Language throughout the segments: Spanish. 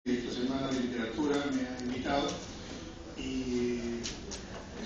Esta semana de literatura me han invitado y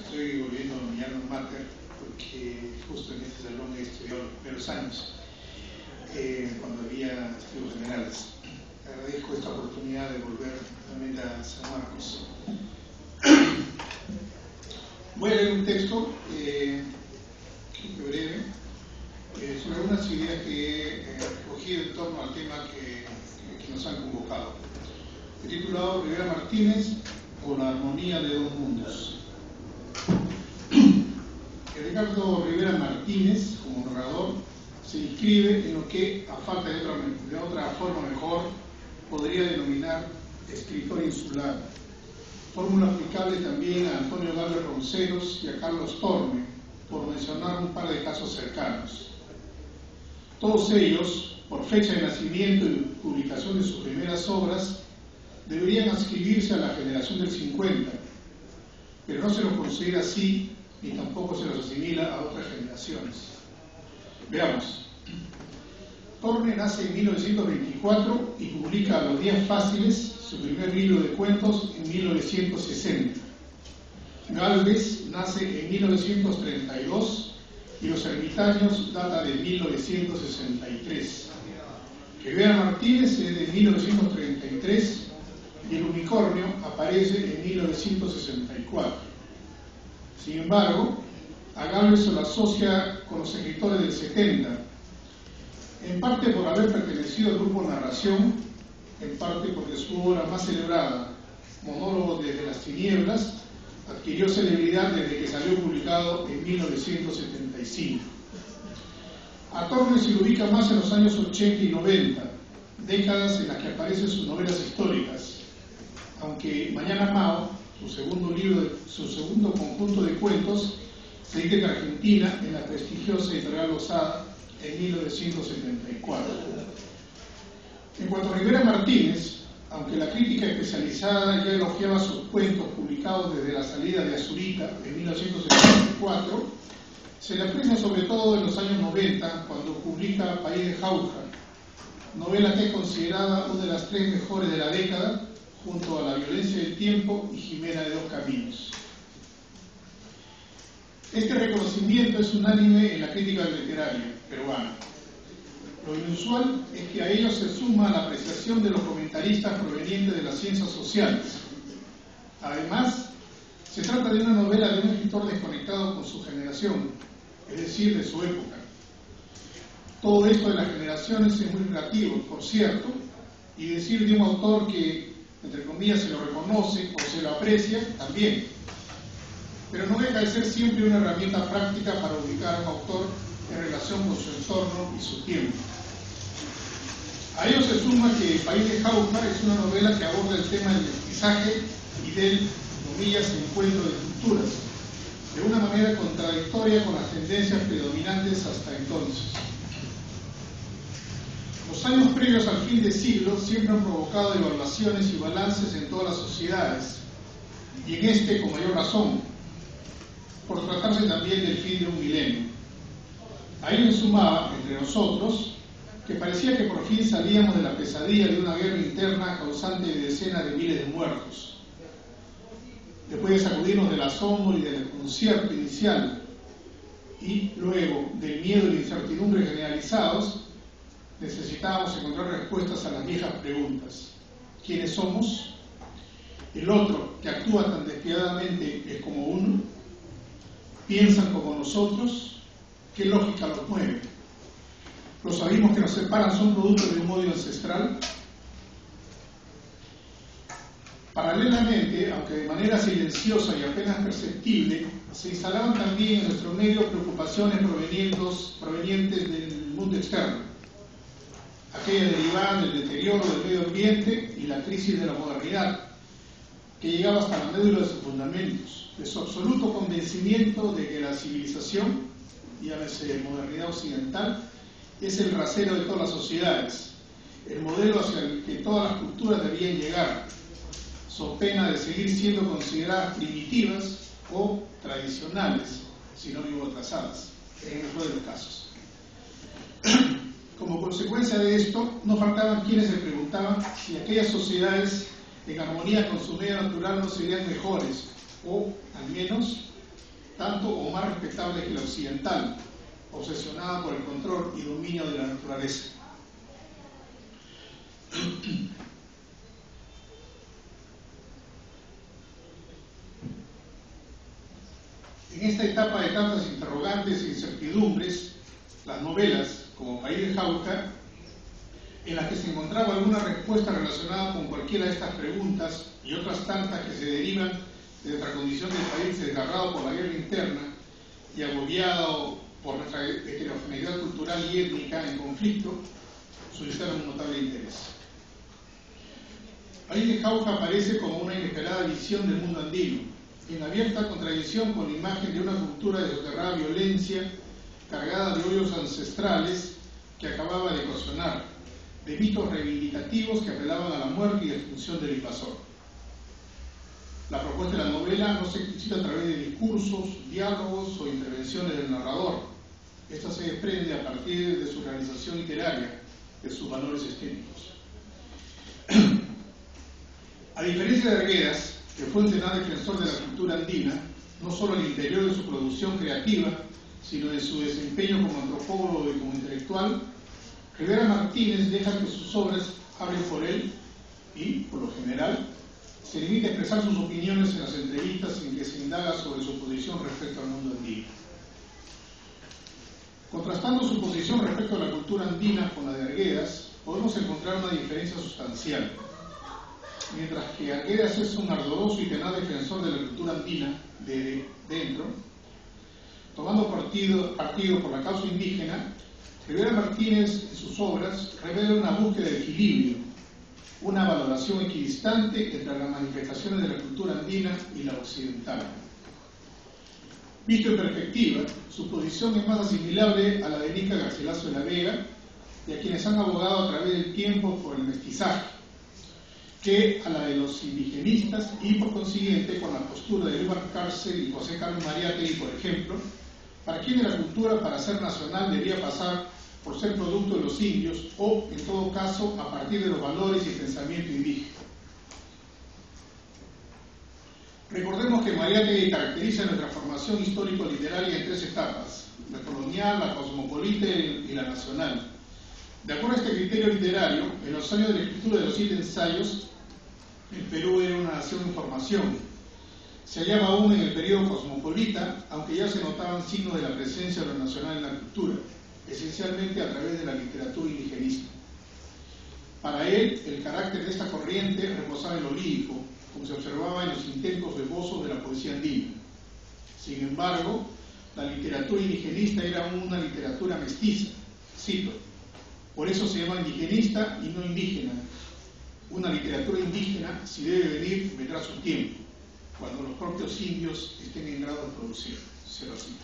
estoy volviendo a mi alma mater porque justo en este salón he estudiado los primeros años cuando había estudios generales. Agradezco esta oportunidad de volver nuevamente a San Marcos. Voy a leer un texto breve sobre algunas ideas que he recogido en torno al tema que nos han convocado. He titulado Rivera Martínez o la armonía de dos mundos. Ricardo Rivera Martínez, como narrador, se inscribe en lo que, a falta de otra forma mejor, podría denominar escritor insular. Fórmula aplicable también a Antonio Gálvez Ronceros y a Carlos Torme, por mencionar un par de casos cercanos. Todos ellos, por fecha de nacimiento y publicación de sus primeras obras, deberían adscribirse a la generación del 50, pero no se los considera así ni tampoco se los asimila a otras generaciones. Veamos. Torme nace en 1924 y publica a los días fáciles su primer libro de cuentos en 1960. Gálvez nace en 1932 y Los Ermitaños data de 1963. Rivera Martínez es de 1933 y El Unicornio aparece en 1964. Sin embargo, a Gálvez se lo asocia con los escritores del 70, en parte por haber pertenecido al grupo Narración, en parte porque su obra más celebrada, Monólogo desde las tinieblas, adquirió celebridad desde que salió publicado en 1975. A Torme se lo ubica más en los años 80 y 90, décadas en las que aparecen sus novelas históricas, aunque Mañana Mao, su segundo conjunto de cuentos, se edita en Argentina en la prestigiosa editorial Losada en 1974. En cuanto a Rivera Martínez, aunque la crítica especializada ya elogiaba sus cuentos publicados desde la salida de Azurita en 1974, se le aprecia sobre todo en los años 90 cuando publica País de Jauja, novela que es considerada una de las 3 mejores de la década, junto a La violencia del tiempo y Jimena de dos caminos. Este reconocimiento es unánime en la crítica literaria peruana. Lo inusual es que a ello se suma la apreciación de los comentaristas provenientes de las ciencias sociales. Además, se trata de una novela de un escritor desconectado con su generación, es decir, de su época. Todo esto de las generaciones es muy relativo, por cierto, y decir de un autor que, entre comillas, se lo reconoce o se lo aprecia, también. Pero no deja de ser siempre una herramienta práctica para ubicar a un autor en relación con su entorno y su tiempo. A ello se suma que País de Jauja es una novela que aborda el tema del mestizaje y del, comillas, encuentro de culturas, de una manera contradictoria con las tendencias predominantes hasta entonces. Los años previos al fin de siglo siempre han provocado evaluaciones y balances en todas las sociedades, y en este con mayor razón, por tratarse también del fin de un milenio. A ello se sumaba, entre nosotros, que parecía que por fin salíamos de la pesadilla de una guerra interna causante de decenas de miles de muertos. Después de sacudirnos del asombro y del desconcierto inicial, y luego del miedo y la incertidumbre generalizados, necesitábamos encontrar respuestas a las viejas preguntas. ¿Quiénes somos? ¿El otro, que actúa tan despiadadamente, es como uno? ¿Piensan como nosotros? ¿Qué lógica los mueve? ¿Los abismos que nos separan son producto de un odio ancestral? Paralelamente, aunque de manera silenciosa y apenas perceptible, se instalaban también en nuestro medio preocupaciones provenientes del mundo externo, aquella derivada del deterioro del medio ambiente y la crisis de la modernidad, que llegaba hasta la médula de sus fundamentos, de su absoluto convencimiento de que la civilización, llámese modernidad occidental, es el rasero de todas las sociedades, el modelo hacia el que todas las culturas deberían llegar, so pena de seguir siendo consideradas primitivas o tradicionales, si no digo atrasadas, en el mejor de los casos. Como consecuencia de esto, no faltaban quienes se preguntaban si aquellas sociedades en armonía con su medio natural no serían mejores, o al menos tanto o más respetables que la occidental, obsesionada por el control y dominio de la naturaleza. En esta etapa de tantas interrogantes e incertidumbres, las novelas, como País de Jauja, en las que se encontraba alguna respuesta relacionada con cualquiera de estas preguntas y otras tantas que se derivan de nuestra condición de país desgarrado por la guerra interna y agobiado por nuestra heterogeneidad cultural y étnica en conflicto, suscitaron un notable interés. País de Jauja aparece como una inesperada visión del mundo andino, en abierta contradicción con la imagen de una cultura de soterrada violencia cargada de odios ancestrales que acababa de eclosionar, de mitos reivindicativos que apelaban a la muerte y destrucción del invasor. La propuesta de la novela no se explicita a través de discursos, diálogos o intervenciones del narrador. Esta se desprende a partir de su realización literaria, de sus valores estéticos. A diferencia de Arguedas, que fue un tenaz defensor de la cultura andina, no solo al interior de su producción creativa, sino de su desempeño como antropólogo y como intelectual, Rivera Martínez deja que sus obras hablen por él y, por lo general, se limita a expresar sus opiniones en las entrevistas en que se indaga sobre su posición respecto al mundo andino. Contrastando su posición respecto a la cultura andina con la de Arguedas, podemos encontrar una diferencia sustancial. Mientras que Arguedas es un ardoroso y tenaz defensor de la cultura andina de dentro, tomando partido por la causa indígena, Rivera Martínez en sus obras revela una búsqueda de equilibrio, una valoración equidistante entre las manifestaciones de la cultura andina y la occidental. Visto en perspectiva, su posición es más asimilable a la de Nica Garcilaso de la Vega y a quienes han abogado a través del tiempo por el mestizaje, que a la de los indigenistas y por consiguiente con la postura de Edward Cárcel y José Carlos Mariátegui, por ejemplo, para quienes la cultura para ser nacional debía pasar por ser producto de los indios o, en todo caso, a partir de los valores y pensamiento indígena. Recordemos que Mariátegui caracteriza nuestra formación histórico-literaria en tres etapas: la colonial, la cosmopolita y la nacional. De acuerdo a este criterio literario, en los años de la escritura de los 7 ensayos, el Perú era una nación en formación. Se hallaba aún en el periodo cosmopolita, aunque ya se notaban signos de la presencia de lo nacional en la cultura, esencialmente a través de la literatura indigenista. Para él, el carácter de esta corriente reposaba en lo lírico, como se observaba en los intentos esbozos de la poesía andina. Sin embargo, la literatura indigenista era una literatura mestiza, cito, por eso se llama indigenista y no indígena. Una literatura indígena, si debe venir, vendrá a su tiempo, cuando los propios indios estén en grado de producir. Cierro así.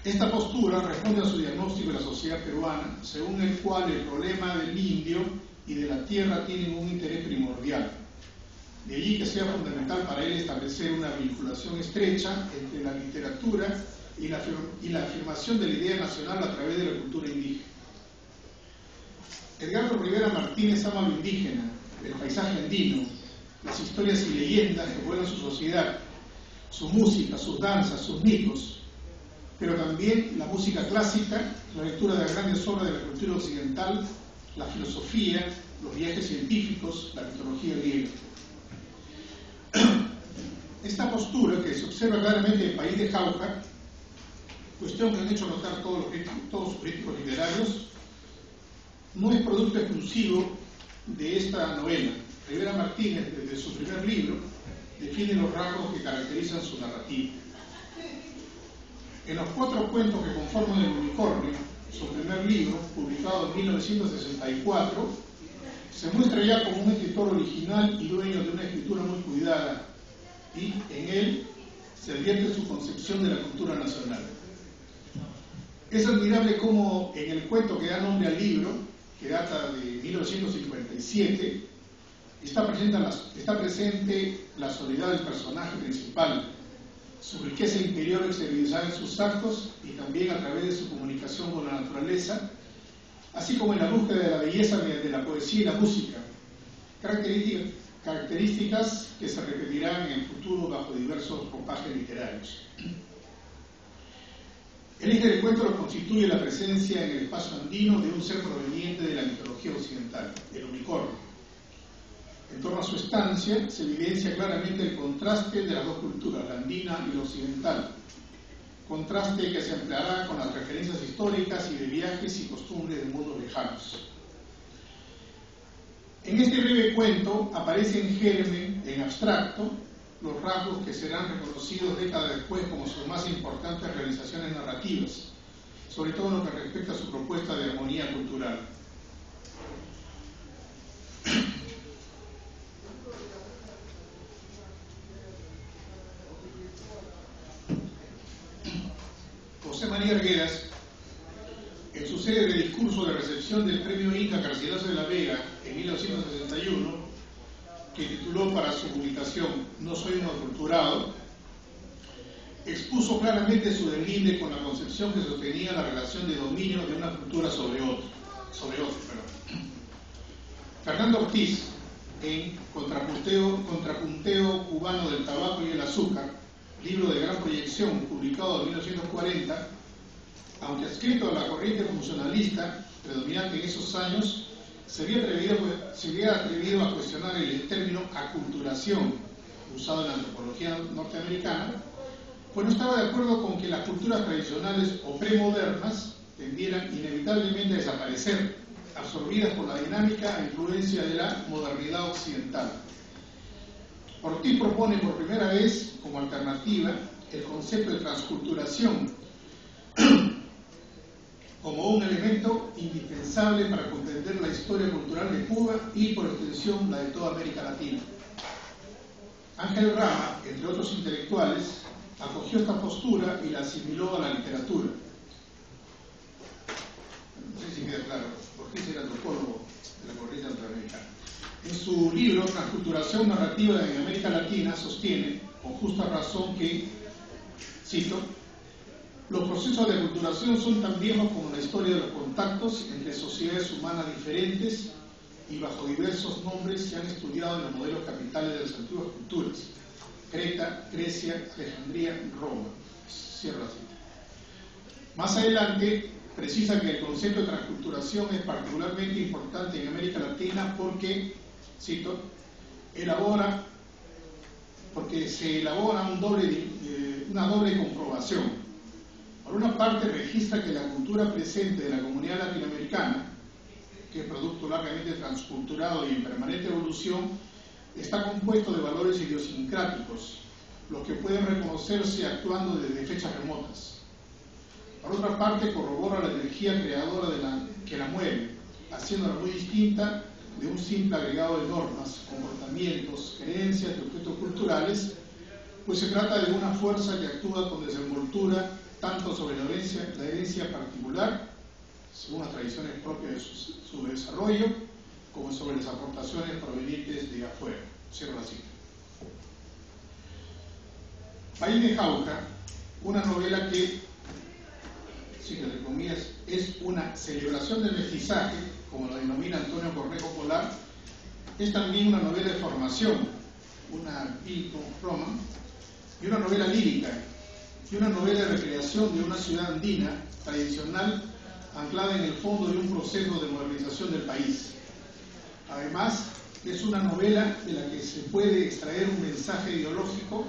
Esta postura responde a su diagnóstico de la sociedad peruana, según el cual el problema del indio y de la tierra tienen un interés primordial. De allí que sea fundamental para él establecer una vinculación estrecha entre la literatura y la afirmación de la idea nacional a través de la cultura indígena. Edgardo Rivera Martínez ama lo indígena, el paisaje andino, las historias y leyendas que pueblan su sociedad, su música, sus danzas, sus mitos, pero también la música clásica, la lectura de las grandes obras de la cultura occidental, la filosofía, los viajes científicos, la mitología griega. Esta postura, que se observa claramente en el País de Jauja, cuestión que han hecho notar todos los críticos literarios, no es producto exclusivo de esta novela. Rivera Martínez, desde su primer libro, define los rasgos que caracterizan su narrativa. En los 4 cuentos que conforman El Unicornio, su primer libro, publicado en 1964, se muestra ya como un escritor original y dueño de una escritura muy cuidada, y en él se advierte su concepción de la cultura nacional. Es admirable cómo en el cuento que da nombre al libro, que data de 1957, está presente la soledad del personaje principal, su riqueza interior exteriorizada en sus actos y también a través de su comunicación con la naturaleza, así como en la búsqueda de la belleza mediante la poesía y la música, características que se repetirán en el futuro bajo diversos ropajes literarios. El eje del cuento lo constituye la presencia en el espacio andino de un ser proveniente de la mitología occidental, el unicornio. En torno a su estancia se evidencia claramente el contraste de las dos culturas, la andina y la occidental, contraste que se empleará con las referencias históricas y de viajes y costumbres de mundos lejanos. En este breve cuento aparece en germen, en abstracto, los rasgos que serán reconocidos décadas después como sus más importantes realizaciones narrativas, sobre todo en lo que respecta a su propuesta de armonía cultural. José María Arguedas, en su serie de discursos de recepción del Premio Inca Garcilaso de la Vega en 1961, que tituló para su publicación No soy un aculturado, expuso claramente su deslinde con la concepción que sostenía la relación de dominio de una cultura sobre otra. Fernando Ortiz, en Contrapunteo cubano del tabaco y el azúcar, libro de gran proyección publicado en 1940, aunque adscrito a la corriente funcionalista predominante en esos años, se había atrevido a cuestionar el término aculturación usado en la antropología norteamericana, pues no estaba de acuerdo con que las culturas tradicionales o premodernas tendieran inevitablemente a desaparecer, absorbidas por la dinámica e influencia de la modernidad occidental. Ortiz propone por primera vez, como alternativa, el concepto de transculturación como un elemento indispensable para comprender la historia cultural de Cuba y, por extensión, la de toda América Latina. Ángel Rama, entre otros intelectuales, acogió esta postura y la asimiló a la literatura. No sé si queda claro, Ortiz era antropólogo de la corriente norteamericana. En su libro Transculturación narrativa en América Latina sostiene, con justa razón, que, cito, los procesos de aculturación son tan viejos como la historia de los contactos entre sociedades humanas diferentes y bajo diversos nombres se han estudiado en los modelos capitales de las antiguas culturas: Creta, Grecia, Alejandría, Roma. Cierro la cita. Más adelante precisa que el concepto de transculturación es particularmente importante en América Latina porque, cito, se elabora una doble comprobación. Por una parte, registra que la cultura presente de la comunidad latinoamericana, que es producto largamente transculturado y en permanente evolución, está compuesto de valores idiosincráticos, los que pueden reconocerse actuando desde fechas remotas. Por otra parte, corrobora la energía creadora que la mueve, haciéndola muy distinta de un simple agregado de normas, comportamientos, creencias y objetos culturales, pues se trata de una fuerza que actúa con desenvoltura tanto sobre la herencia particular, según las tradiciones propias de su desarrollo, como sobre las aportaciones provenientes de afuera. Cierro la cita. País de Jauja, una novela que, entre comillas, es una celebración del mestizaje, como lo denomina Antonio Cornejo Polar, es también una novela de formación, una Bildungsroman, y una novela lírica, y una novela de recreación de una ciudad andina tradicional anclada en el fondo de un proceso de modernización del país. Además, es una novela de la que se puede extraer un mensaje ideológico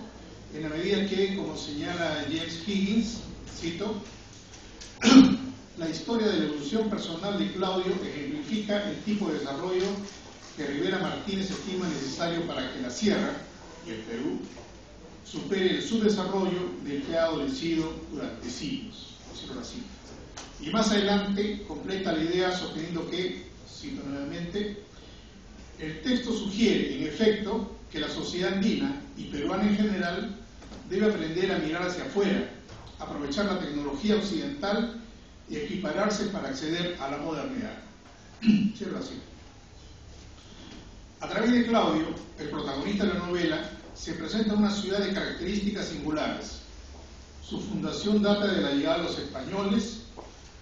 en la medida que, como señala James Higgins, cito, la historia de la evolución personal de Claudio ejemplifica el tipo de desarrollo que Rivera Martínez estima necesario para que la Sierra y el Perú supere el subdesarrollo del que ha adolecido durante siglos. Y más adelante completa la idea sosteniendo que, cito nuevamente, el texto sugiere, en efecto, que la sociedad andina y peruana en general debe aprender a mirar hacia afuera, aprovechar la tecnología occidental y equipararse para acceder a la modernidad. Cierro así. A través de Claudio, el protagonista de la novela, se presenta una ciudad de características singulares. Su fundación data de la llegada de los españoles,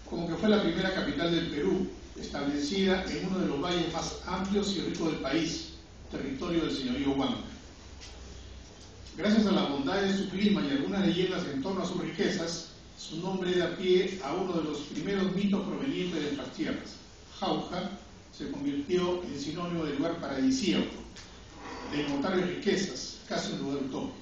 como que fue la primera capital del Perú, establecida en uno de los valles más amplios y ricos del país, territorio del señorío Huanca. Gracias a las bondades de su clima y algunas leyendas en torno a sus riquezas, su nombre da pie a uno de los primeros mitos provenientes de nuestras tierras. Jauja se convirtió en sinónimo de lugar paradisíaco, de inmortales riquezas, casi un lugar utópico.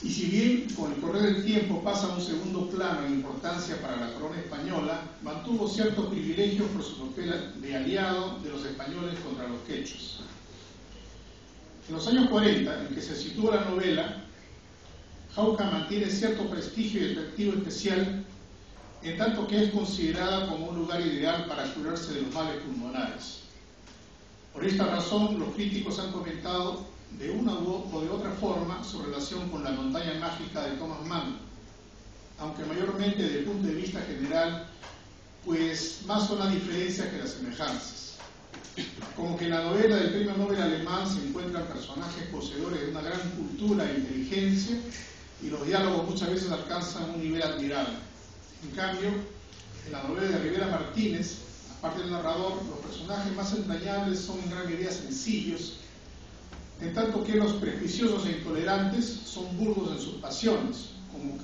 Y si bien con el correr del tiempo pasa a un segundo plano en importancia para la corona española, mantuvo ciertos privilegios por su papel de aliado de los españoles contra los quechos. En los años 40, en que se sitúa la novela, Jauja mantiene cierto prestigio y atractivo especial, en tanto que es considerada como un lugar ideal para curarse de los males pulmonares. Por esta razón, los críticos han comentado de una o de otra forma su relación con la montaña mágica de Thomas Mann, aunque mayormente desde el punto de vista general, pues más son las diferencias que las semejanzas. Como que en la novela del premio Nobel alemán se encuentran personajes poseedores de una gran cultura e inteligencia y los diálogos muchas veces alcanzan un nivel admirable. En cambio, en la novela de Rivera Martínez, aparte del narrador, los personajes más entrañables son en gran medida sencillos, en tanto que los prejuiciosos e intolerantes son burdos en sus pasiones, como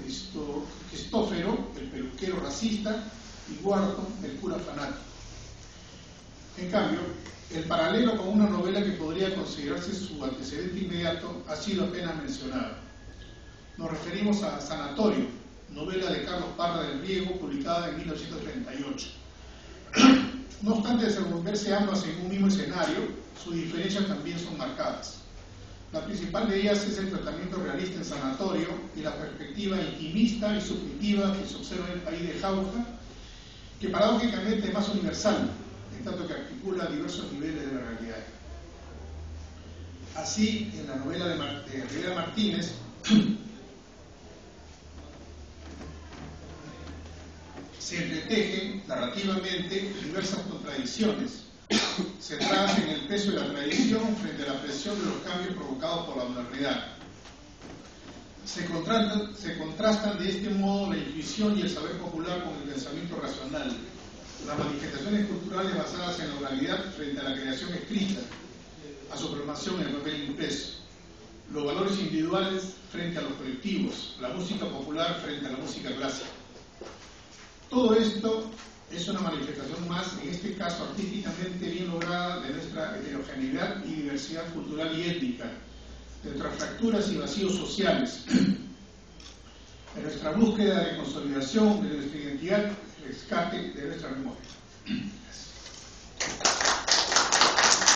Cristófero, el peluquero racista, y Wharton, el cura fanático. En cambio, el paralelo con una novela que podría considerarse su antecedente inmediato ha sido apenas mencionado. Nos referimos a Sanatorio, novela de Carlos Parra del Riego, publicada en 1938. No obstante desenvolverse ambas en un mismo escenario, sus diferencias también son marcadas. La principal de ellas es el tratamiento realista en Sanatorio y la perspectiva intimista y subjetiva que se observa en el país de Jauja, que paradójicamente es más universal, en tanto que articula diversos niveles de la realidad. Así, en la novela de Rivera Martínez, se entretejen narrativamente diversas contradicciones, centradas en el peso de la tradición frente a la presión de los cambios provocados por la modernidad. Se contrastan de este modo la intuición y el saber popular con el pensamiento racional, las manifestaciones culturales basadas en la oralidad frente a la creación escrita, a su formación en el papel impreso, los valores individuales frente a los colectivos, la música popular frente a la música clásica. Todo esto es una manifestación más, en este caso artísticamente bien lograda, de nuestra heterogeneidad y diversidad cultural y étnica, de nuestras fracturas y vacíos sociales, de nuestra búsqueda de consolidación de nuestra identidad, rescate de nuestra memoria.